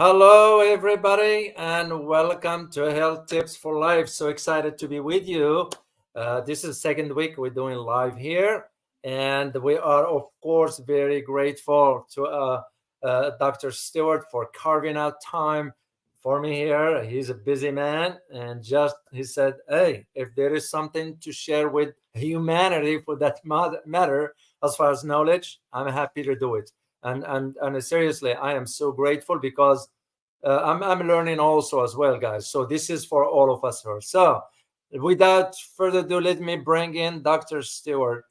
Hello, everybody, and welcome to Health Tips for Life. So excited to be with you. This is second week we're doing live here, and we are, of course, very grateful to Dr. Stewart for carving out time for me here. He's a busy man, and just he said, "Hey, if there is something to share with humanity for that matter, as far as knowledge, I'm happy to do it." And seriously, I am so grateful because I'm learning also as well, guys. So this is for all of us here. So without further ado, let me bring in Dr. Stewart.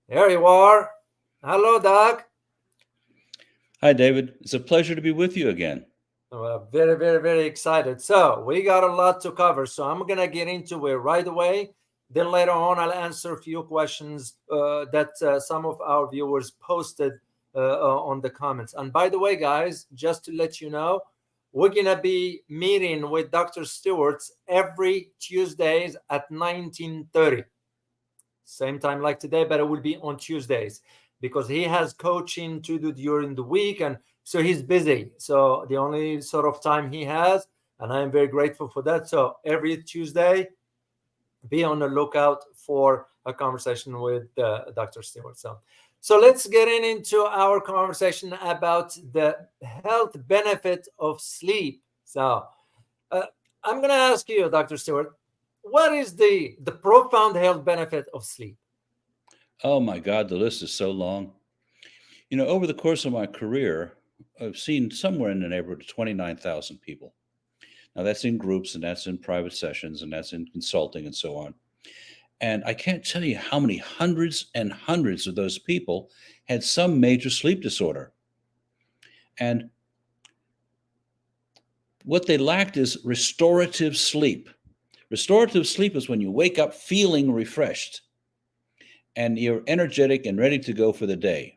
Here you are. Hello, Doc. Hi, David. It's a pleasure to be with you again. Very, very, very excited. So we got a lot to cover. So I'm gonna get into it right away. Then later on, I'll answer a few questions that some of our viewers posted on the comments. And by the way, guys, just to let you know, we're gonna be meeting with Dr. Stewart's every Tuesdays at 19:30. Same time like today, but it will be on Tuesdays because he has coaching to do during the week, and so he's busy. So the only sort of time he has, and I am very grateful for that. So every Tuesday, be on the lookout for a conversation with Dr. Stewart. So let's get into our conversation about the health benefit of sleep. So uh, I'm going to ask you, Dr. Stewart, what is the profound health benefit of sleep? Oh my God, the list is so long. Over the course of my career, I've seen somewhere in the neighborhood of 29,000 people. Now, that's in groups and that's in private sessions and that's in consulting and so on. And I can't tell you how many hundreds and hundreds of those people had some major sleep disorder. And what they lacked is restorative sleep. Restorative sleep is when you wake up feeling refreshed and you're energetic and ready to go for the day.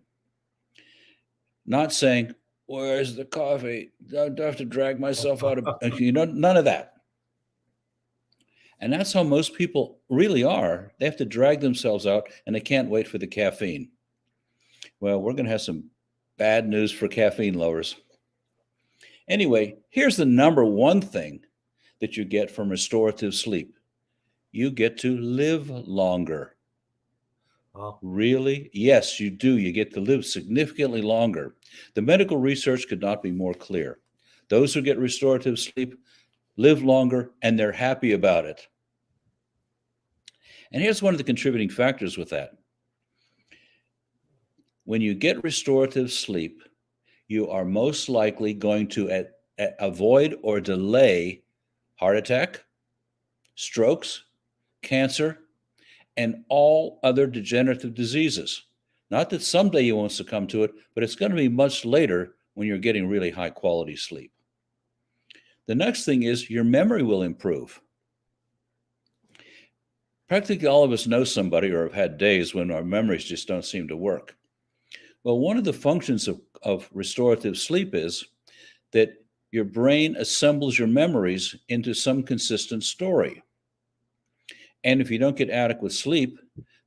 Not saying, "Where's the coffee? I have to drag myself out of," none of that. And that's how most people really are. They have to drag themselves out and they can't wait for the caffeine. Well, we're going to have some bad news for caffeine lovers. Anyway, here's the number one thing that you get from restorative sleep: you get to live longer. Wow. Really? Yes, you do. You get to live significantly longer. The medical research could not be more clear. Those who get restorative sleep live longer and they're happy about it. And here's one of the contributing factors with that. When you get restorative sleep, you are most likely going to avoid or delay heart attack, strokes, cancer, and all other degenerative diseases. Not that someday you won't succumb to it, but it's going to be much later when you're getting really high quality sleep. The next thing is your memory will improve. Practically all of us know somebody or have had days when our memories just don't seem to work. Well, one of the functions of restorative sleep is that your brain assembles your memories into some consistent story. And if you don't get adequate sleep,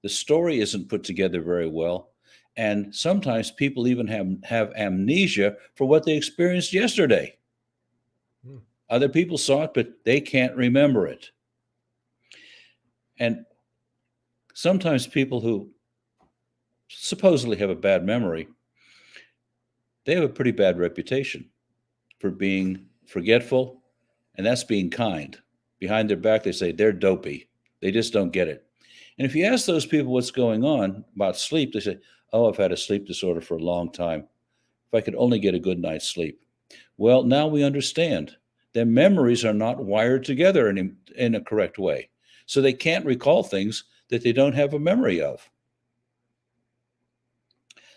the story isn't put together very well. And sometimes people even have amnesia for what they experienced yesterday. Hmm. Other people saw it, but they can't remember it. And sometimes people who supposedly have a bad memory, they have a pretty bad reputation for being forgetful, and that's being kind. Behind their back, they say they're dopey. They just don't get it. And if you ask those people what's going on about sleep, they say, "Oh, I've had a sleep disorder for a long time. If I could only get a good night's sleep." Well, now we understand their memories are not wired together in a correct way. So they can't recall things that they don't have a memory of.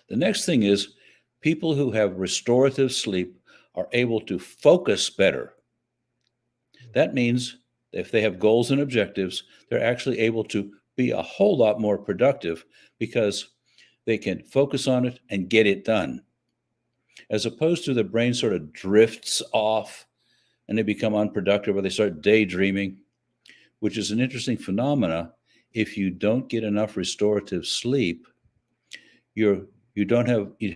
The next thing is people who have restorative sleep are able to focus better. That means if they have goals and objectives, they're actually able to be a whole lot more productive because they can focus on it and get it done. As opposed to the brain sort of drifts off and they become unproductive or they start daydreaming, which is an interesting phenomena. If you don't get enough restorative sleep, you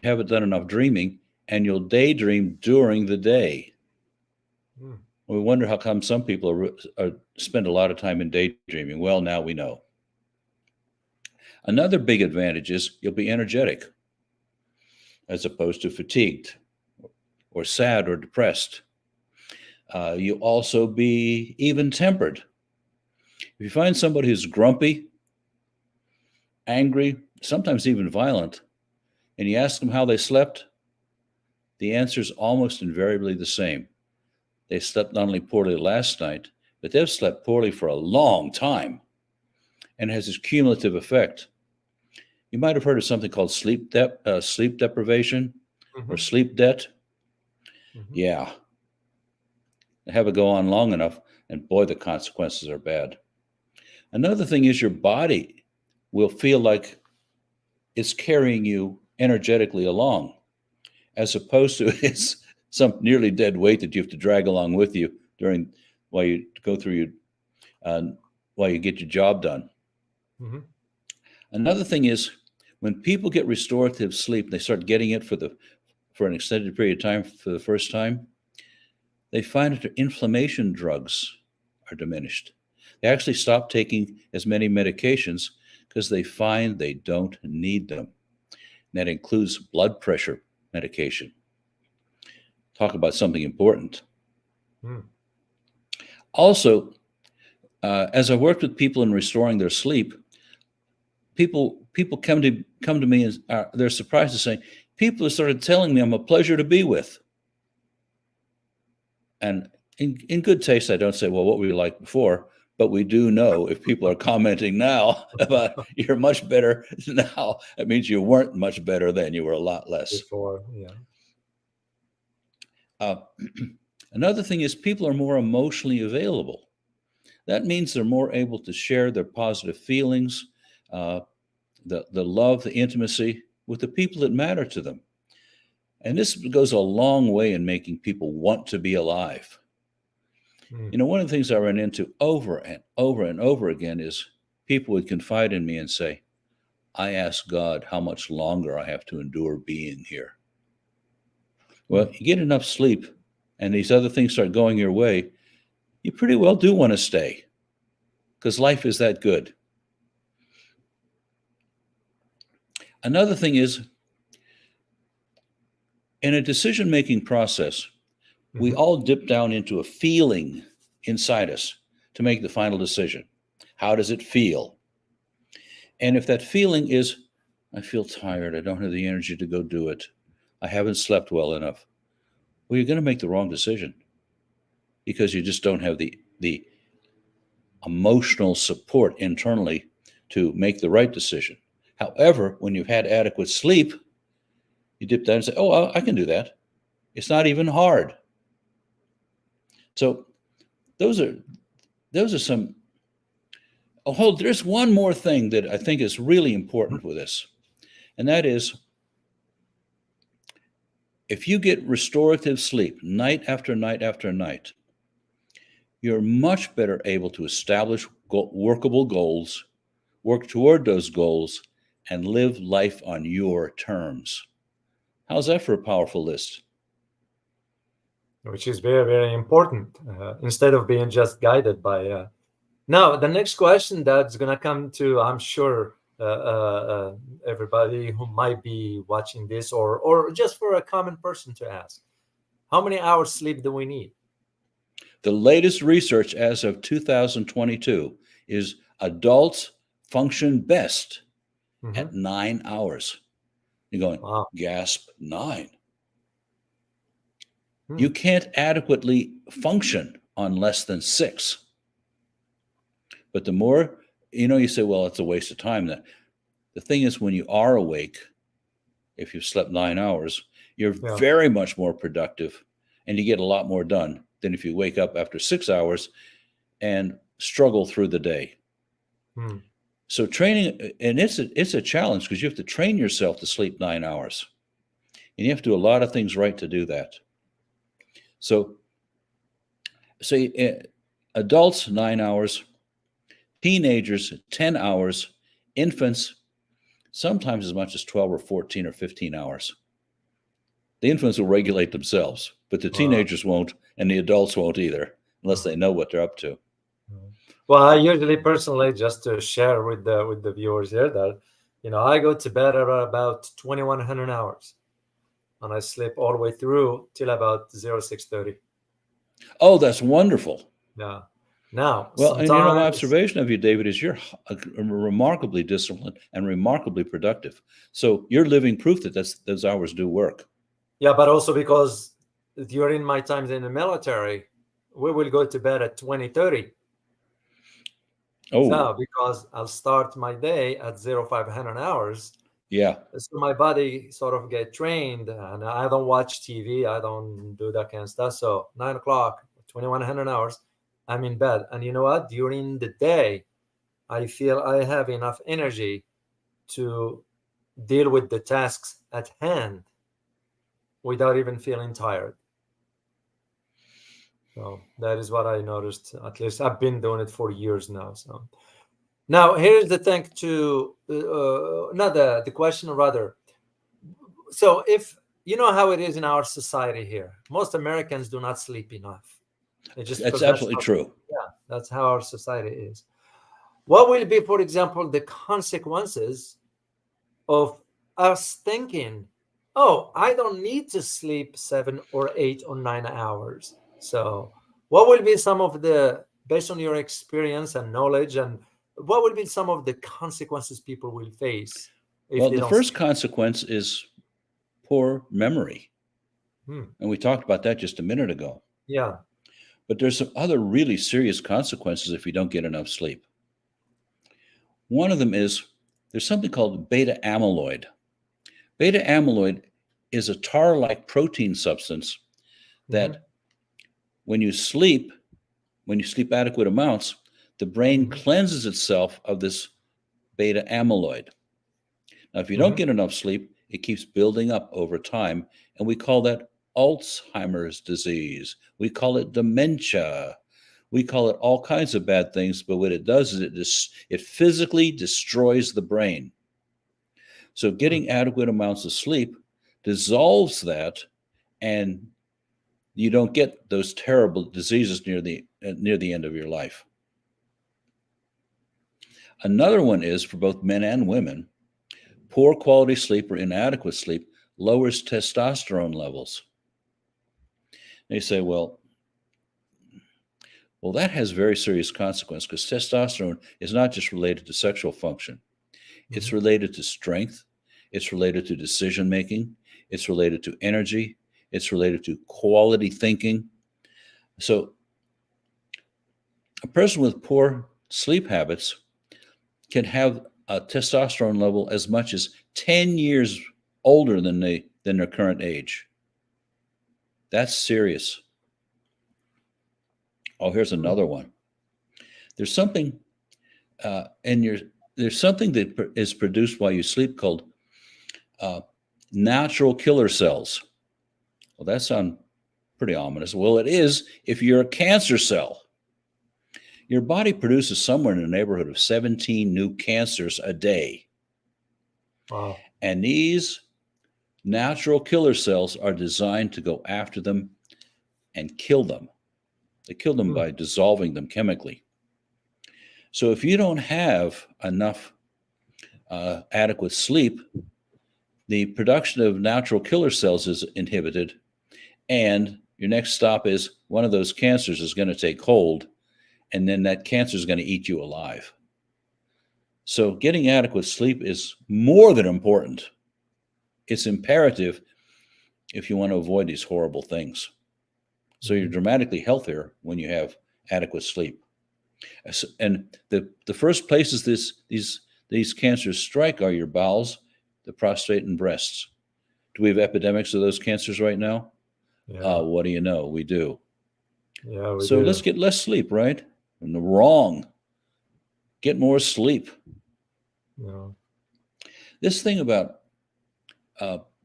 haven't done enough dreaming and you'll daydream during the day. Mm. We wonder how come some people spend a lot of time in daydreaming. Well, now we know. Another big advantage is you'll be energetic as opposed to fatigued or sad or depressed. You'll also be even-tempered. If you find somebody who's grumpy, angry, sometimes even violent, and you ask them how they slept, the answer is almost invariably the same. They slept not only poorly last night, but they've slept poorly for a long time, and it has this cumulative effect. You might have heard of something called sleep deprivation or Mhm. sleep debt. Mhm. Yeah, have it go on long enough, and boy, the consequences are bad. Another thing is your body will feel like it's carrying you energetically along, as opposed to it's some nearly dead weight that you have to drag along with you while you go through while you get your job done. Mhm. Another thing is when people get restorative sleep, they start getting it for an extended period of time for the first time, they find that their inflammation drugs are diminished. They actually stop taking as many medications because they find they don't need them. And that includes blood pressure medication. Talk about something important. Mm. Also, as I worked with people in restoring their sleep, people come to me and they're surprised to say, people have started telling me I'm a pleasure to be with. And in good taste, I don't say, well, what were you like before? But we do know if people are commenting now about you're much better now, it means you weren't much better then. You were a lot less. Before, yeah. Uh, another thing is people are more emotionally available. That means they're more able to share their positive feelings, uh, the love, the intimacy with the people that matter to them. And this goes a long way in making people want to be alive. Mm. You know, one of the things I run into over and over and over again is people would confide in me and say, I ask God how much longer I have to endure being here. Well, Mm. you get enough sleep and these other things start going your way, you pretty well do want to stay because life is that good. Another thing is in a decision-making process, we Mhm. all dip down into a feeling inside us to make the final decision. How does it feel? And if that feeling is, I feel tired, I don't have the energy to go do it, I haven't slept well enough, well, you're going to make the wrong decision because you just don't have the emotional support internally to make the right decision. However, when you've had adequate sleep, you dip down and say, oh, I can do that. It's not even hard. So those are some. Oh, there's one more thing that I think is really important with this, and that is if you get restorative sleep night after night after night, you're much better able to establish workable goals, work toward those goals, and live life on your terms. How's that for a powerful list? Which is very, very important, instead of being just guided by. Now, the next question that's going to come to, I'm sure, everybody who might be watching this, or just for a common person to ask, how many hours sleep do we need? The latest research as of 2022 is adults function best Hmm. at 9 hours. You're going, Wow. gasp, 9. Hmm. You can't adequately function on less than 6. But the more, you say, well, it's a waste of time. The thing is, when you are awake, if you've slept 9 hours, you're Yeah. very much more productive and you get a lot more done than if you wake up after 6 hours and struggle through the day. Hmm. So training, and it's a challenge because you have to train yourself to sleep 9 hours. And you have to do a lot of things right to do that. So say adults, 9 hours, teenagers, 10 hours, infants, sometimes as much as 12 or 14 or 15 hours. The infants will regulate themselves, but the Wow. teenagers won't, and the adults won't either, unless they know what they're up to. Well, I usually personally, just to share with the viewers here, that I go to bed at about 2100 hours, and I sleep all the way through till about 0630. Oh, that's wonderful. Yeah. Now, Well, and my sometimes, observation of you, David, is you're remarkably disciplined and remarkably productive. So you're living proof that those hours do work. yeah, but also because during my times in the military, we will go to bed at 2030. Oh, So because I'll start my day at 0500 hours, yeah. so my body sort of get trained, and I don't watch TV, I don't do that kind of stuff. So 9 o'clock, 2100 hours, I'm in bed. And you know what? During the day, I feel I have enough energy to deal with the tasks at hand without even feeling tired. So that is what I noticed. At least I've been doing it for years now. So now here's the thing to not the question, rather. So if you know how it is in our society here, most Americans do not sleep enough. Just That's because that's absolutely true. yeah, that's how our society is. What will be, for example, the consequences of us thinking, oh, I don't need to sleep 7 or 8 or 9 hours? So what will be some of the, based on your experience and knowledge, and what will be some of the consequences people will face if Well, they the don't first sleep? consequence is poor memory. Hmm. And we talked about that just a minute ago. Yeah. But there's some other really serious consequences if you don't get enough sleep. One of them is there's something called beta amyloid. Beta amyloid is a tar-like protein substance Mm-hmm. that when you sleep adequate amounts, the brain Mm-hmm. cleanses itself of this beta amyloid. Now, if you don't Mm-hmm. get enough sleep, it keeps building up over time, and we call that Alzheimer's disease. We call it dementia. We call it all kinds of bad things, but what it does is it physically destroys the brain. So getting adequate amounts of sleep dissolves that, and you don't get those terrible diseases near the end of your life. Another one is for both men and women, poor quality sleep or inadequate sleep lowers testosterone levels. And you say, well, that has very serious consequences because testosterone is not just related to sexual function. It's Mm-hmm. related to strength. It's related to decision making. It's related to energy. It's related to quality thinking. So a person with poor sleep habits can have a testosterone level as much as 10 years older than their current age. That's serious. Oh, here's another one. There's something there's something that is produced while you sleep called natural killer cells. Well, that sounds pretty ominous. Well, it is if you're a cancer cell. Your body produces somewhere in the neighborhood of 17 new cancers a day. Wow. And these natural killer cells are designed to go after them and kill them. They kill them by dissolving them chemically. So if you don't have enough adequate sleep, the production of natural killer cells is inhibited, and your next stop is one of those cancers is going to take hold, and then that cancer is going to eat you alive. So getting adequate sleep is more than important. It's imperative if you want to avoid these horrible things. So you're dramatically healthier when you have adequate sleep. And the first places these cancers strike are your bowels, the prostate, and breasts. Do we have epidemics of those cancers right now? Yeah. What do you know? We do. Yeah, we So do. let's get less sleep, right? And wrong. Get more sleep. Yeah. This thing about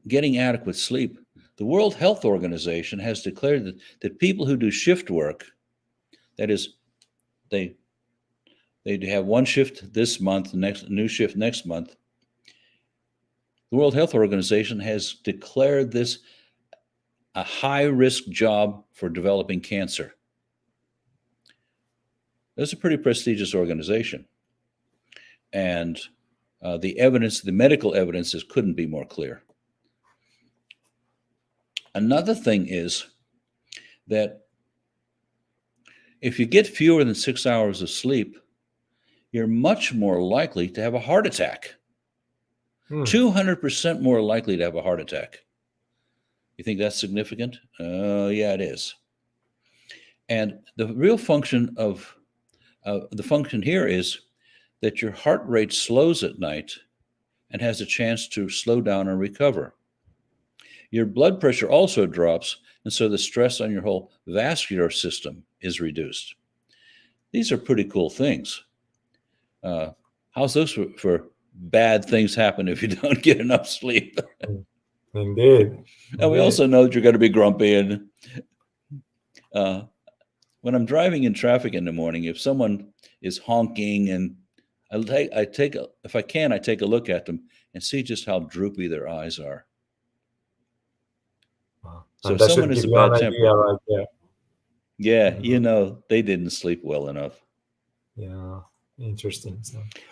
getting adequate sleep, the World Health Organization has declared that people who do shift work, that is, they have one shift this month, new shift next month. The World Health Organization has declared this a high-risk job for developing cancer. It's a pretty prestigious organization. And the evidence, the medical evidence couldn't be more clear. Another thing is that if you get fewer than 6 hours of sleep, you're much more likely to have a heart attack. 200% more likely to have a heart attack. You think that's significant? Yeah, it is. And the real function of the function here is that your heart rate slows at night and has a chance to slow down and recover. Your blood pressure also drops, and so the stress on your whole vascular system is reduced. These are pretty cool things. How's those for bad things happen if you don't get enough sleep? Indeed. And we also know that you're going to be grumpy. And when I'm driving in traffic in the morning, if someone is honking, and if I can, I take a look at them and see just how droopy their eyes are. So if someone is a bad temper, right there. Yeah, you know, they didn't sleep well enough. Yeah, interesting.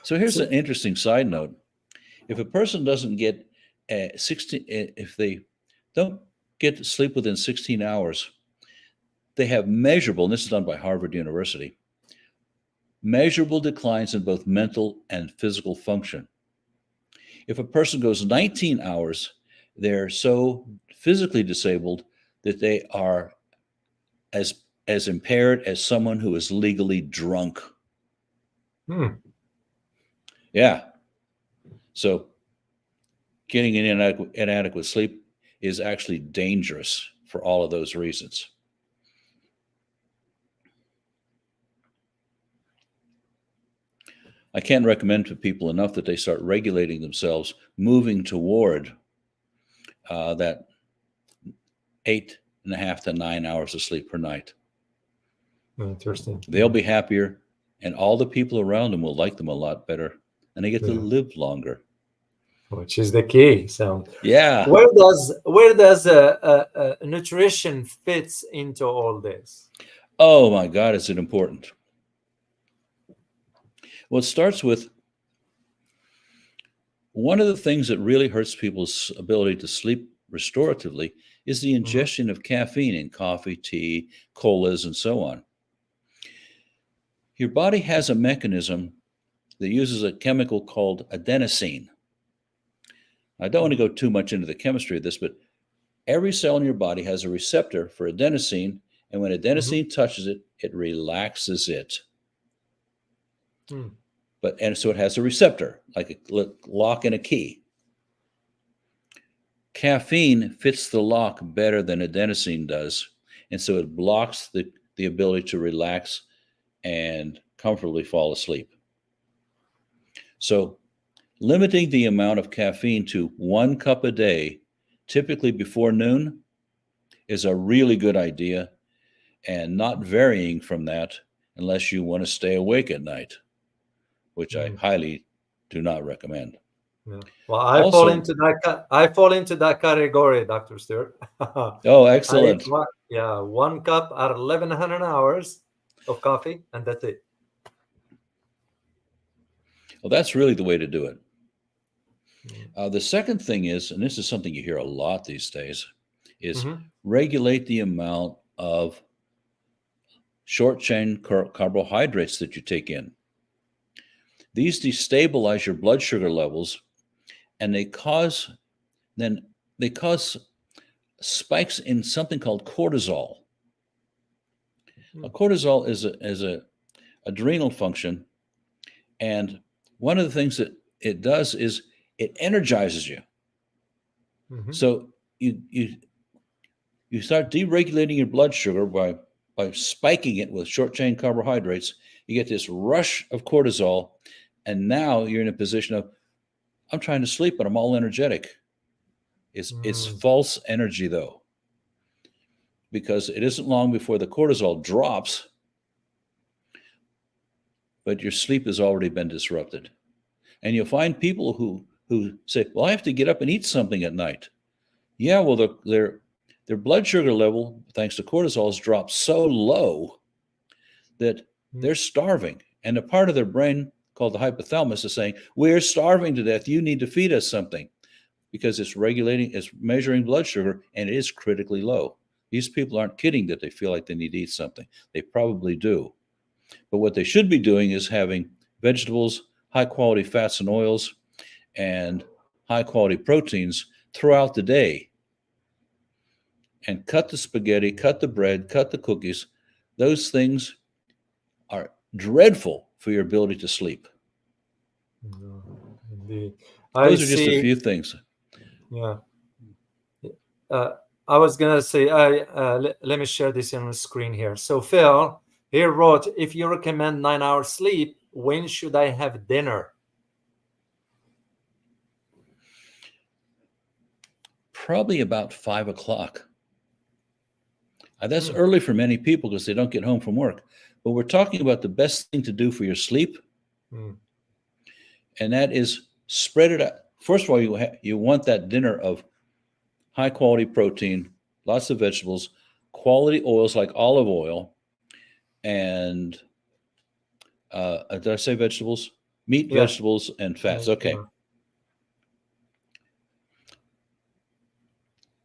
So here's an interesting side note. If a person doesn't get 16, if they don't get to sleep within 16 hours, they have measurable, and this is done by Harvard University, measurable declines in both mental and physical function. If a person goes 19 hours, they're so physically disabled that they are as impaired as someone who is legally drunk. Yeah. So getting an inadequate sleep is actually dangerous for all of those reasons. I can't recommend to people enough that they start regulating themselves, moving toward that 8.5 to 9 hours of sleep per night. Interesting. They'll be happier, and all the people around them will like them a lot better, and they get to live longer. Which is the key. So yeah, where does nutrition fits into all this? Oh my God, is it important? Well, it starts with one of the things that really hurts people's ability to sleep restoratively is the ingestion of caffeine in coffee, tea, colas, and so on. Your body has a mechanism that uses a chemical called adenosine. I don't want to go too much into the chemistry of this, but every cell in your body has a receptor for adenosine, and when adenosine touches it, it relaxes it. And so it has a receptor, like a lock and a key. Caffeine fits the lock better than adenosine does, and so it blocks the ability to relax and comfortably fall asleep. So limiting the amount of caffeine to 1 cup a day, typically before noon, is a really good idea, and not varying from that unless you want to stay awake at night, which I highly do not recommend. Yeah. Well, I fall into that category, Dr. Stewart. Oh, excellent. 1 cup at 1100 hours of coffee, and that's it. Well, that's really the way to do it. The second thing is, and this is something you hear a lot these days, is regulate the amount of short-chain carbohydrates that you take in. These destabilize your blood sugar levels, and they cause spikes in something called cortisol. Cortisol is a adrenal function, and one of the things that it does is it energizes you. So you start deregulating your blood sugar by spiking it with short-chain carbohydrates. You get this rush of cortisol, and now you're in a position of, I'm trying to sleep, but I'm all energetic. It's false energy, though, because it isn't long before the cortisol drops, but your sleep has already been disrupted. And you'll find people who say, well, I have to get up and eat something at night. Yeah, well, they're their blood sugar level, thanks to cortisol, has dropped so low that they're starving. And a part of their brain called the hypothalamus is saying, we're starving to death. You need to feed us something, because it's measuring blood sugar, and it is critically low. These people aren't kidding that they feel like they need to eat something. They probably do. But what they should be doing is having vegetables, high quality fats and oils, and high quality proteins throughout the day. And cut the spaghetti, cut the bread, cut the cookies. Those things are dreadful for your ability to sleep. No, indeed. Those are just a few things. Yeah. I was going to say, let me share this on the screen here. So Phil here wrote, if you recommend 9 hours sleep, when should I have dinner? Probably about 5 o'clock. That's early for many people because they don't get home from work. But we're talking about the best thing to do for your sleep. And that is spread it out. First of all, you want that dinner of high quality protein, lots of vegetables, quality oils like olive oil, and did I say vegetables? Meat, Yeah. vegetables, and fats. Okay. Yeah.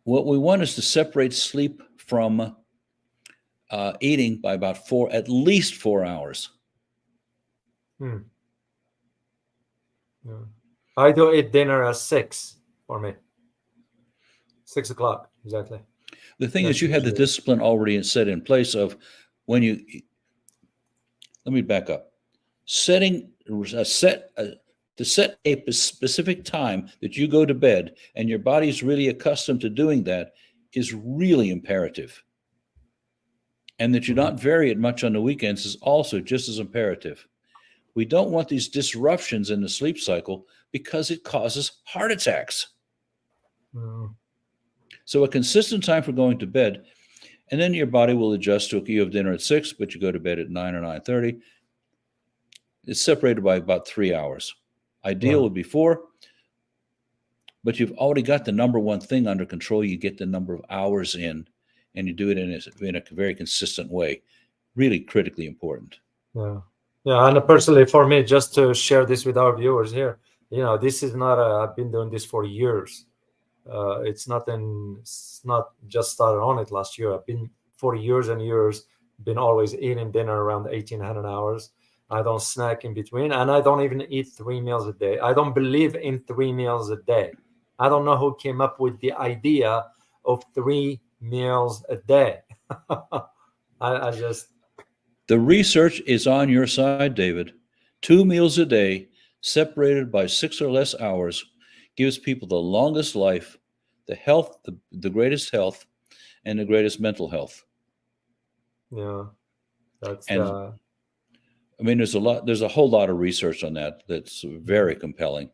What we want is to separate sleep from eating by about at least 4 hours. Yeah. I do eat dinner at 6 for me. 6 o'clock, exactly. The thing is, you have the discipline already set in place of when you. Let me back up. To set a specific time that you go to bed, and your body's really accustomed to doing that, is really imperative. And that you not vary it much on the weekends is also just as imperative. We don't want these disruptions in the sleep cycle because it causes heart attacks. So a consistent time for going to bed, and then your body will adjust to, you have dinner at 6, but you go to bed at 9 or 9:30. It's separated by about 3 hours. Ideal would be 4, but you've already got the number one thing under control. You get the number of hours in, and you do it in a very consistent way. Really critically important. Yeah. And personally, for me, just to share this with our viewers here, this is not I've been doing this for years. It's not just started on it last year. I've been for years and years, been always eating dinner around 1800 hours. I don't snack in between, and I don't even eat 3 meals a day. I don't believe in 3 meals a day. I don't know who came up with the idea of 3 meals a day. I just... The research is on your side, David. 2 meals a day, separated by 6 or less hours, gives people the longest life, the health, the greatest health, and the greatest mental health. Yeah, that's I mean, there's a whole lot of research on that that's very compelling,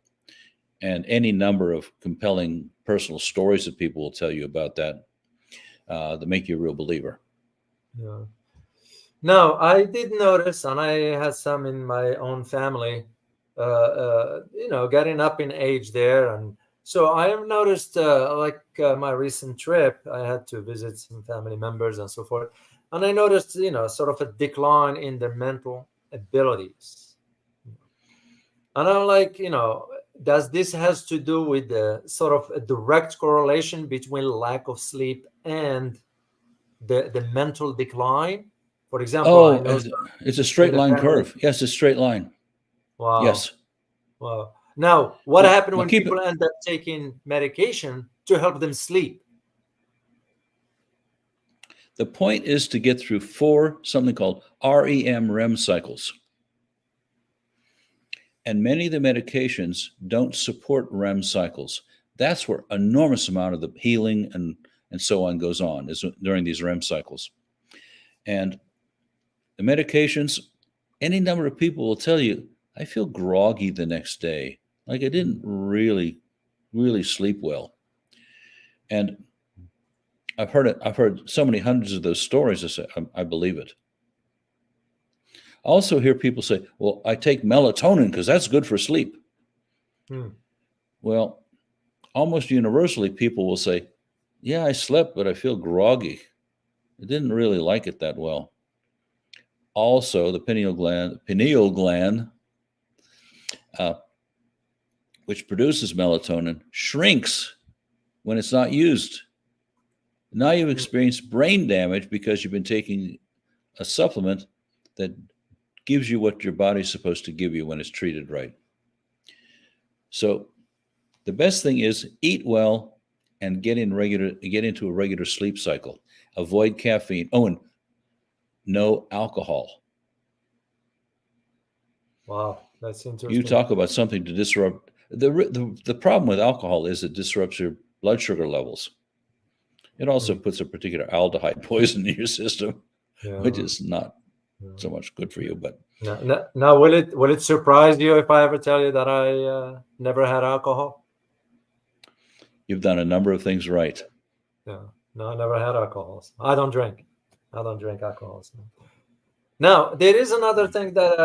and any number of compelling personal stories that people will tell you about that make you a real believer. Yeah. No, I did notice, and I had some in my own family, getting up in age there. And so I have noticed, my recent trip, I had to visit some family members and so forth. And I noticed, sort of a decline in their mental abilities. And I'm like, does this has to do with the sort of a direct correlation between lack of sleep and the mental decline? For example, it's a straight line curve. Yes, it's a straight line. Wow. Yes. Wow. Now, what happened when people end up taking medication to help them sleep? The point is to get through 4 something called REM cycles. And many of the medications don't support REM cycles. That's where an enormous amount of the healing and so on goes on, is during these REM cycles. And the medications, any number of people will tell you, I feel groggy the next day. Like I didn't really, really sleep well. And I've heard so many hundreds of those stories. I say, I believe it. I also hear people say, well, I take melatonin because that's good for sleep. Well, almost universally, people will say, Yeah, I slept, but I feel groggy. I didn't really like it that well. Also, the pineal gland, uh, which produces melatonin, shrinks when it's not used. Now you've experienced brain damage because you've been taking a supplement that gives you what your body's supposed to give you when it's treated right. So the best thing is eat well and get into a regular sleep cycle. Avoid caffeine. Oh, and no alcohol. Wow, that's You interesting. talk about something to disrupt the problem with alcohol is it disrupts your blood sugar levels. It also Mm. puts a particular aldehyde poison in your system, which Yeah. is not Yeah. so much good for you. But Now, will it surprise you if I ever tell you that I never had alcohol? you've done a number of things right. Yeah. No, I never had alcohol. So I don't drink. I don't drink alcohol. So. Now, there is another thing that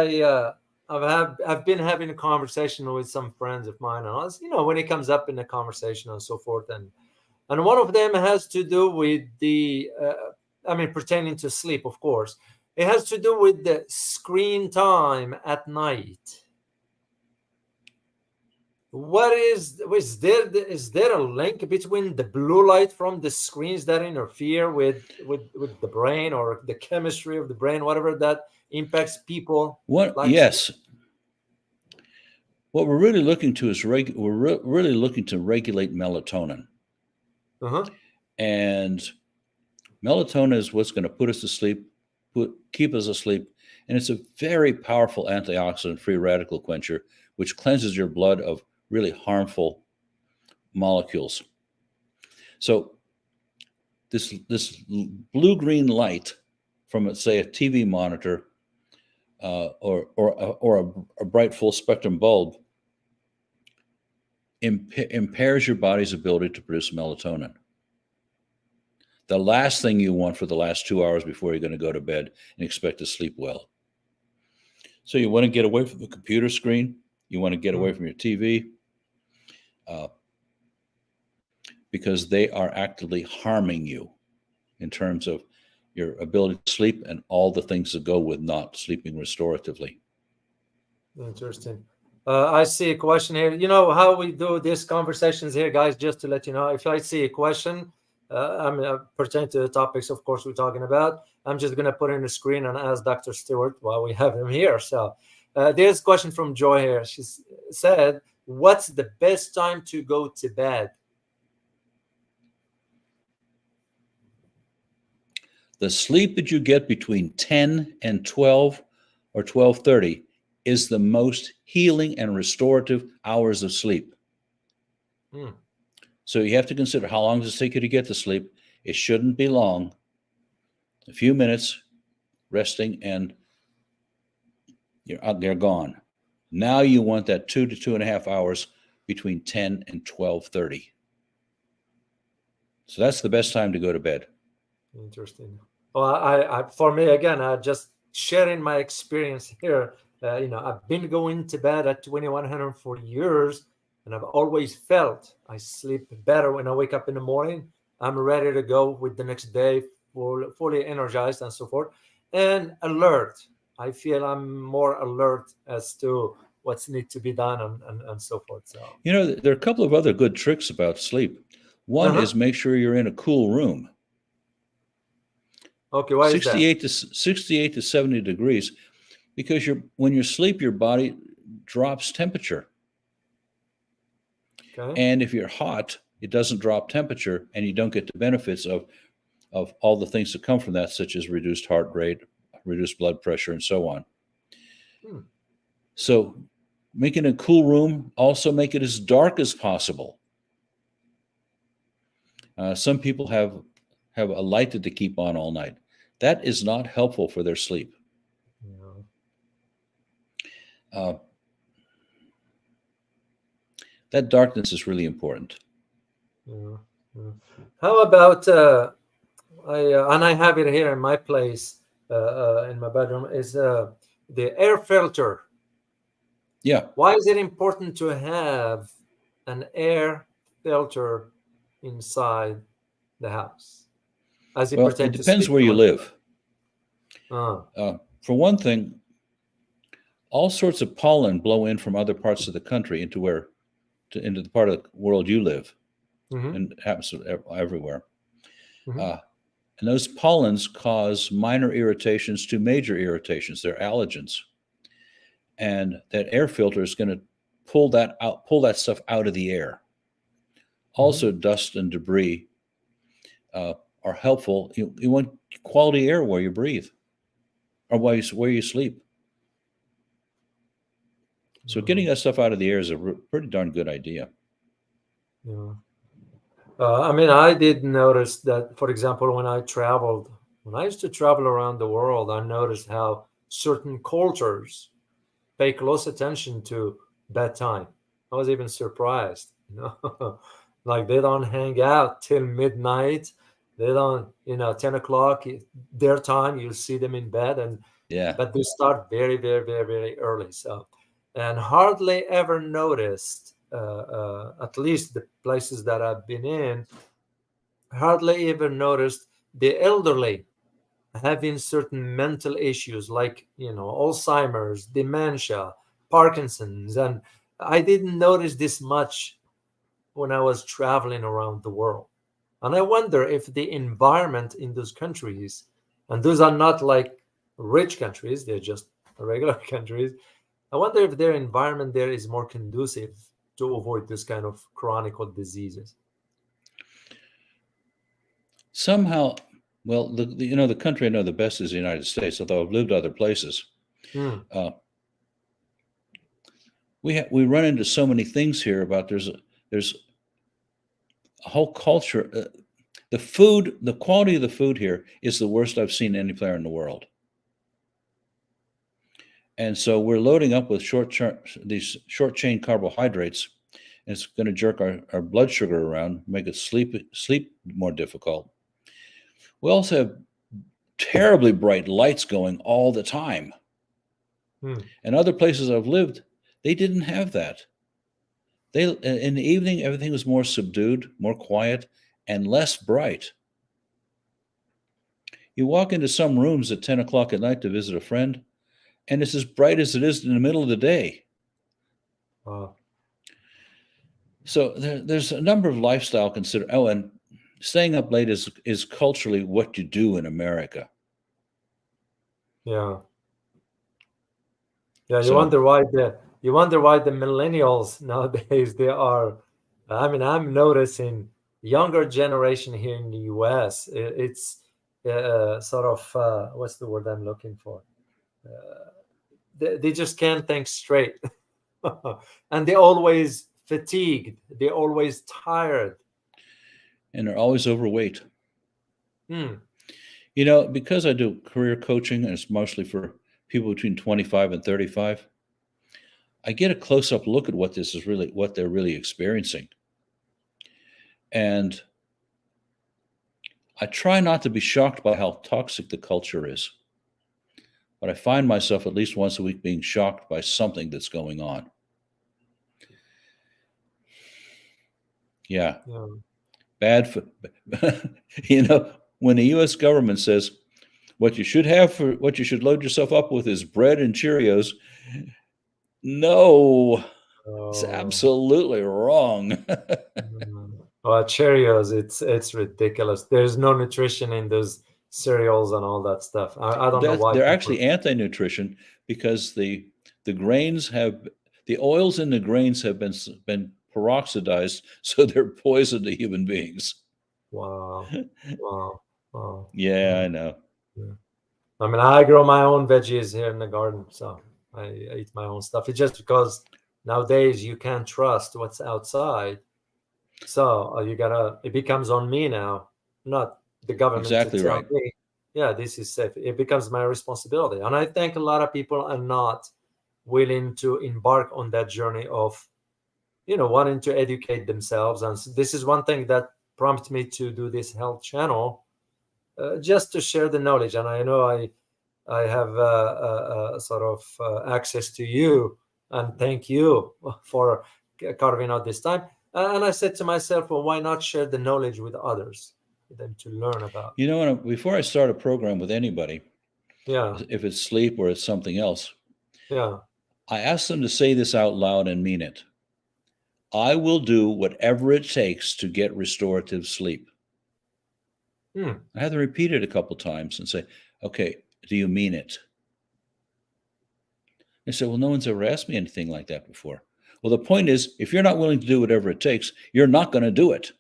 I've been having a conversation with some friends of mine, and when it comes up in the conversation and so forth, and one of them has to do with pertaining to sleep, of course. It has to do with the screen time at night. Is there a link between the blue light from the screens that interfere with the brain, or the chemistry of the brain, whatever, that impacts people What? like sleep? Yes. What we're really looking to is really looking to regulate melatonin, Uh-huh. and melatonin is what's going to put us to sleep, keep us asleep, and it's a very powerful antioxidant, free radical quencher, which cleanses your blood of really harmful molecules. So this blue green light from, say, a TV monitor or a bright full spectrum bulb impairs your body's ability to produce melatonin. The last thing you want for the last 2 hours before you're going to go to bed and expect to sleep well. So you want to get away from the computer screen. You want to get away Mm. from your TV uh, because they are actively harming you in terms of your ability to sleep and all the things that go with not sleeping restoratively. Interesting. I see a question here. You know how we do these conversations here, guys? Just to let you know, if I see a question, pertaining to the topics, of course, we're talking about, I'm just gonna put in the screen and ask Dr. Stewart while we have him here. So, there's a question from Joy here. She said, "What's the best time to go to bed?" The sleep that you get between 10 and 12 or 12:30 is the most healing and restorative hours of sleep. Hmm. So you have to consider how long does it take you to get to sleep. It shouldn't be long. A few minutes resting and they're gone. Now you want that 2 to 2.5 hours between 10 and 12:30. So that's the best time to go to bed. Interesting. Well, for me again, just sharing my experience here. I've been going to bed at 2100 for years, and I've always felt I sleep better when I wake up in the morning. I'm ready to go with the next day, fully energized and so forth, and alert. I feel I'm more alert as to what's need to be done, and so forth. So, There are a couple of other good tricks about sleep. One uh-huh. is make sure you're in a cool room. Okay, why is that? 68 to 70 degrees, because when you sleep, your body drops temperature. Okay. And if you're hot, it doesn't drop temperature, and you don't get the benefits of all the things that come from that, such as reduced heart rate, reduced blood pressure, and so on. Hmm. So making a cool room, also make it as dark as possible. Some people have a light that they keep on all night. That is not helpful for their sleep. Yeah. Uh, that darkness is really important. Yeah. Yeah. How about I have it here in my place, in my bedroom, is the air filter. Yeah. Why is it important to have an air filter inside? the house as it Well, it pertains to depends sleep. where You you want to live. know? For one thing, all sorts of pollen blow in from other parts of the country into the part of the world you live, Mm-hmm, and it happens everywhere. mm-hmm, Uh, and those pollens cause minor irritations to major irritations. They're allergens, and that air filter is going to pull that stuff out of the air. mm-hmm. Also, dust and debris uh, are helpful. You want quality air where you breathe or where you sleep. So getting Uh, that stuff out of the air is a pretty darn good idea. yeah. I mean, I did notice that, for example, when I used to travel around the world, I noticed how certain cultures pay close attention to bedtime. I was even surprised, you know, like they don't hang out till midnight. They don't, 10 o'clock their time, you'll see them in bed, and Yeah. but they start very, very, very, very early. So, and hardly ever noticed, at least the places that I've been in, hardly ever noticed the elderly having certain mental issues like Alzheimer's, dementia, Parkinson's. And I didn't notice this much when I was traveling around the world. And I wonder if the environment in those countries, and those are not like rich countries, they're just regular countries, I wonder if their environment there is more conducive to avoid this kind of chronic diseases. Somehow, well, the country I know the best is the United States, although I've lived other places. Hmm. Uh, we run into so many things here about there's a whole culture. The quality of the food here is the worst I've seen anywhere in the world. And so we're loading up with these short chain carbohydrates, and it's going to jerk our blood sugar around, make us sleep more difficult. We also have terribly bright lights going all the time. Hmm. And other places I've lived, they didn't have that. They in the evening everything was more subdued, more quiet, and less bright. You walk into some rooms at 10 o'clock at night to visit a friend, and it's as bright as it is in the middle of the day. Uh, So there's a number of lifestyle consider. Oh, and staying up late is culturally what you do in America. yeah. Yeah, So you wonder why the millennials nowadays they are. I mean, I'm noticing younger generation here in the U.S. It's sort of what's the word I'm looking for? Uh, they just can't think straight, and they're always fatigued. They're always tired. and they're always overweight. Hmm. Because I do career coaching, and it's mostly for people between 25 and 35. I get a close up look at what they're really experiencing, and I try not to be shocked by how toxic the culture is. But I find myself at least once a week being shocked by something that's going on. Yeah, Yeah. bad for when the U.S. government says what you should load yourself up with is bread and Cheerios. No, it's Oh. absolutely wrong. Well, Cheerios, it's ridiculous. There's no nutrition in those cereals and all that stuff. I don't know why They're people. actually anti-nutrition because the grains have the oils in the grains have been peroxidized, so they're poison to human beings. Wow, wow, wow. Yeah, Yeah, I know. yeah. I mean, I grow my own veggies here in the garden, so I eat my own stuff. It's just because nowadays you can't trust what's outside, so it becomes on me now, not the government to Exactly tell right. me, yeah, this is safe. It becomes my responsibility. And I think a lot of people are not willing to embark on that journey of, wanting to educate themselves. And this is one thing that prompted me to do this health channel, just to share the knowledge. And I know I have sort of access to you, and thank you for carving out this time. And I said to myself, well, why not share the knowledge with others? them to learn about? You know, before I start a program with anybody, Yeah, if it's sleep or it's something else, yeah. I ask them to say this out loud and mean it. I will do whatever it takes to get restorative sleep. Hmm. I have to repeat it a couple times and say, okay, do you mean it? They say, well, no one's ever asked me anything like that before. Well, the point is, if you're not willing to do whatever it takes, you're not going to do it.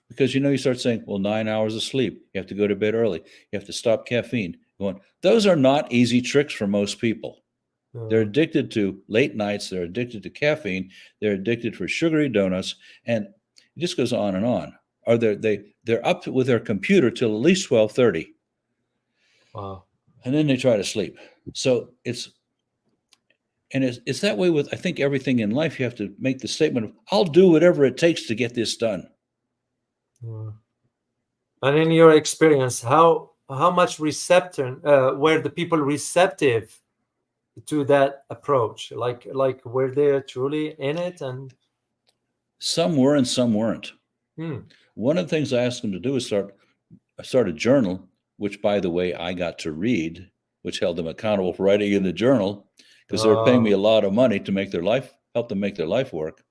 Because you start saying, well, 9 hours of sleep, you have to go to bed early, you have to stop caffeine. Those are not easy tricks for most people. They're addicted to late nights, they're addicted to caffeine, they're addicted for sugary donuts, and it just goes on and on. Or they're up with their computer till at least 12:30. Wow. And then they try to sleep. So it's that way with, I think, everything in life. You have to make the statement of, I'll do whatever it takes to get this done. Yeah. And in your experience, how much were the people receptive to that approach? Like were they truly in it? And Some were and some weren't. hmm. One of the things I asked them to do is start a journal, which, by the way, I got to read, which held them accountable for writing in the journal, because they're paying me a lot of money to help them make their life work.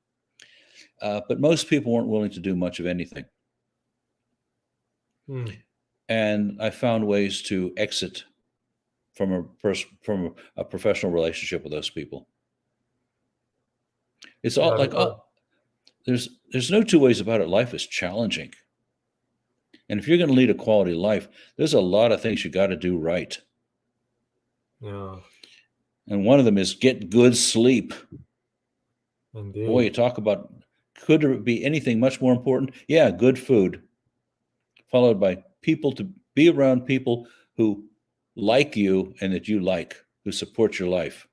But most people weren't willing to do much of anything. Hmm. And I found ways to exit from a professional relationship with those people. It's all there's no two ways about it. Life is challenging. And if you're going to lead a quality life, there's a lot of things you got to do right. Yeah. And one of them is get good sleep. Indeed. Boy, you talk about, could there be anything much more important? Yeah, good food, followed by to be around people who like you and that you like, who support your life.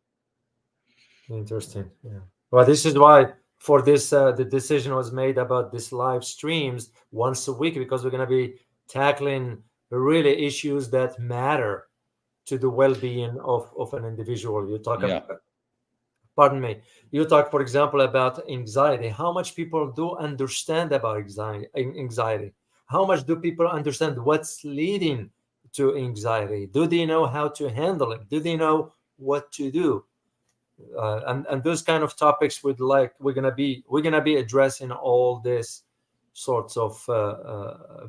Interesting. Yeah. Well, this is why for this the decision was made about this live streams once a week, because we're going to be tackling really issues that matter to the well-being of an individual. You talk Yeah. pardon me. You talk, for example, about anxiety. How much people do understand about anxiety? How much do people understand what's leading to anxiety? Do they know how to handle it? Do they know what to do? And those kind of topics we're gonna be addressing all these sorts of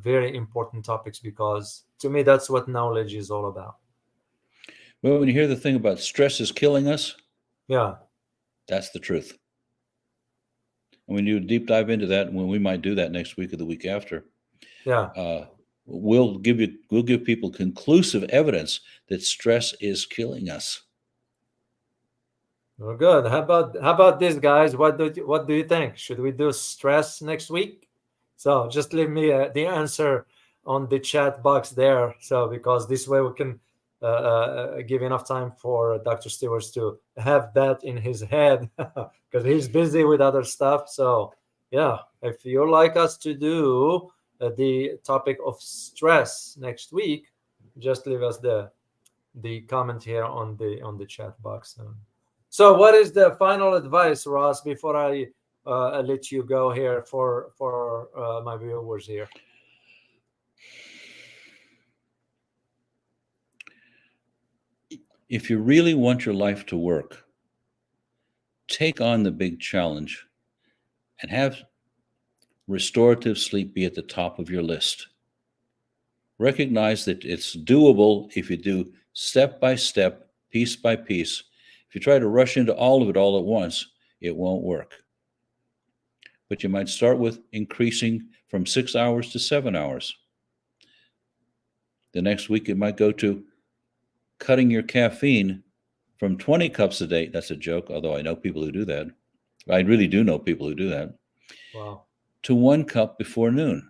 very important topics, because to me that's what knowledge is all about. Well, when you hear the thing about stress is killing us, Yeah. that's the truth. And when you deep dive into that, when we might do that next week or the week after, Yeah. We'll give people conclusive evidence that stress is killing us. Well, good. How about this, guys? What do you think? Should we do stress next week? So just leave me the answer on the chat box there. So because this way we can give enough time for Dr. Stewart to have that in his head, because he's busy with other stuff. So yeah, if you'd like us to do the topic of stress next week, just leave us the comment here on the chat box. So what is the final advice, Ross, before I let you go here for my viewers here? If you really want your life to work, take on the big challenge and have restorative sleep be at the top of your list. Recognize that it's doable if you do step by step, piece by piece. If you try to rush into all of it all at once, it won't work. But you might start with increasing from 6 hours to 7 hours. The next week, it might go to cutting your caffeine from 20 cups a day. That's a joke, although I know people who do that. I really do know people who do that. Wow. To 1 cup before noon.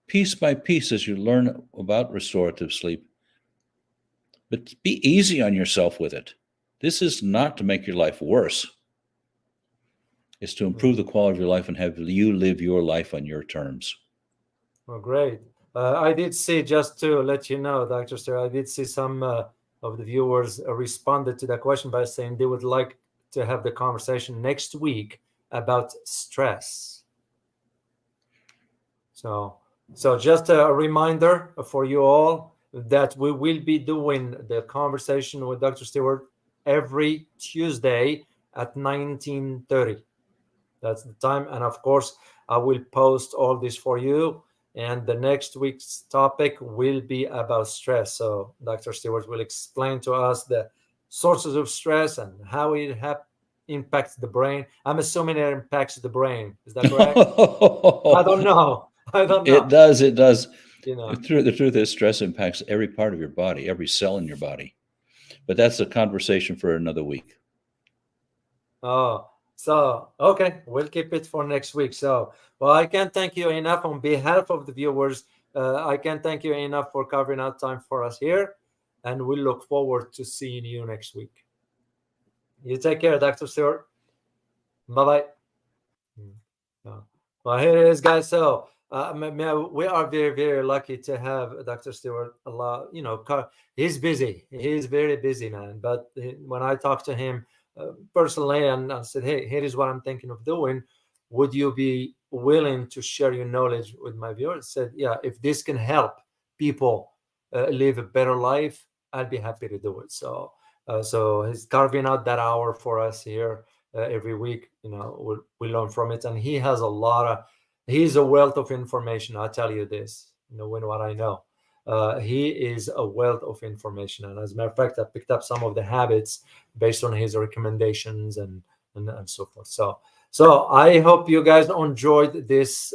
Piece by piece, as you learn about restorative sleep. But be easy on yourself with it. This is not to make your life worse. It's to improve the quality of your life and have you live your life on your terms. Well, great. I did see, just to let you know, Dr. Stewart, I did see some of the viewers responded to that question by saying they would like to have the conversation next week about stress. So, so just a reminder for you all that we will be doing the conversation with Dr. Stewart every Tuesday at 19:30. That's the time. And of course, I will post all this for you. And the next week's topic will be about stress. So Dr. Stewart will explain to us the sources of stress and how it impacts the brain. I'm assuming it impacts the brain. Is that correct? I don't know. I don't It know. does. It does. You know. The truth is, stress impacts every part of your body, every cell in your body. But that's a conversation for another week. Oh, so okay, we'll keep it for next week. So, well, I can't thank you enough on behalf of the viewers. I can't thank you enough for carving out time for us here, and we look forward to seeing you next week. You take care, Dr. Stewart. Bye bye. Well, here it is, guys. So we are very, very lucky to have Dr. Stewart. A lot, he's busy. He's very busy, man. But when I talked to him personally, and I said, "Hey, here is what I'm thinking of doing. Would you be willing to share your knowledge with my viewers?" Said, "Yeah, if this can help people live a better life, I'd be happy to do it." So he's carving out that hour for us here every week. We learn from it, and he has a lot of. He's a wealth of information. I tell you this, knowing what I know. He is a wealth of information, and as a matter of fact, I picked up some of the habits based on his recommendations and so forth. So I hope you guys enjoyed this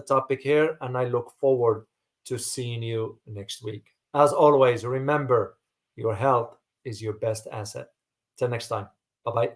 topic here, and I look forward to seeing you next week. As always, remember your health is your best asset. Till next time. Bye bye.